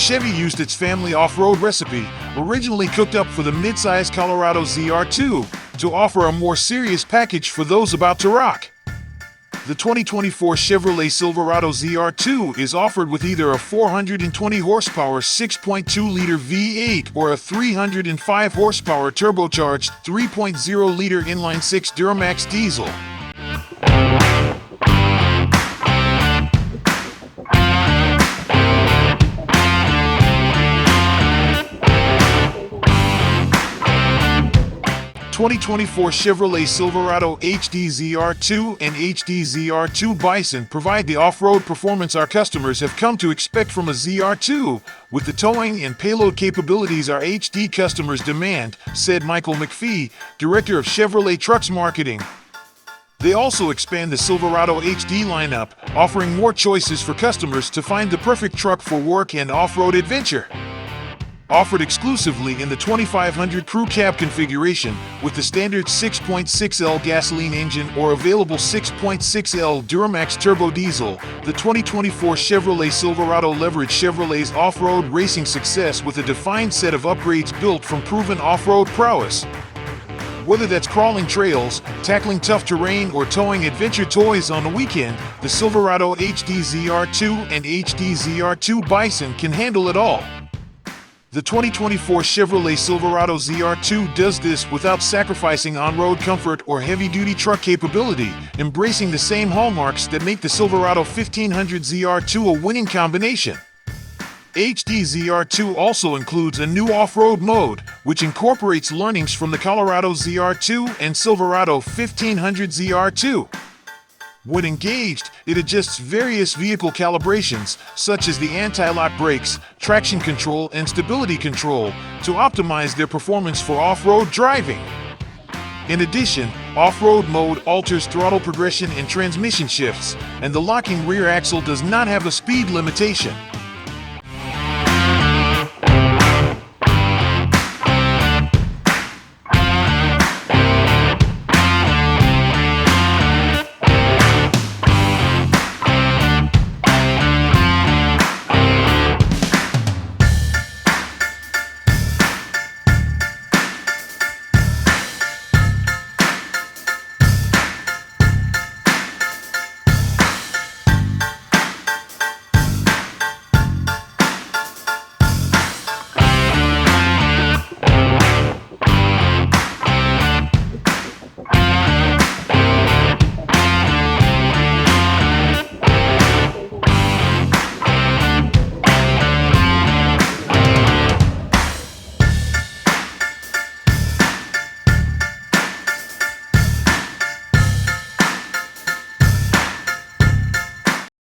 Chevy used its family off-road recipe, originally cooked up for the mid-size Colorado ZR2, to offer a more serious package for those about to rock. The 2024 Chevrolet Silverado ZR2 is offered with either a 420 horsepower 6.2-liter V8 or a 305 horsepower turbocharged 3.0-liter inline-six Duramax diesel. 2024 Chevrolet Silverado HD ZR2 and HD ZR2 Bison provide the off-road performance our customers have come to expect from a ZR2, with the towing and payload capabilities our HD customers demand, said Michael McPhee, Director of Chevrolet Trucks Marketing. They also expand the Silverado HD lineup, offering more choices for customers to find the perfect truck for work and off-road adventure. Offered exclusively in the 2500 crew cab configuration with the standard 6.6L gasoline engine or available 6.6L Duramax turbo diesel, the 2024 Chevrolet Silverado leveraged Chevrolet's off-road racing success with a defined set of upgrades built from proven off-road prowess. Whether that's crawling trails, tackling tough terrain, or towing adventure toys on the weekend, the Silverado HD ZR2 and HD ZR2 Bison can handle it all. The 2024 Chevrolet Silverado ZR2 does this without sacrificing on-road comfort or heavy-duty truck capability, embracing the same hallmarks that make the Silverado 1500 ZR2 a winning combination. HD ZR2 also includes a new off-road mode, which incorporates learnings from the Colorado ZR2 and Silverado 1500 ZR2. When engaged, it adjusts various vehicle calibrations, such as the anti-lock brakes, traction control, and stability control, to optimize their performance for off-road driving. In addition, off-road mode alters throttle progression and transmission shifts, and the locking rear axle does not have a speed limitation.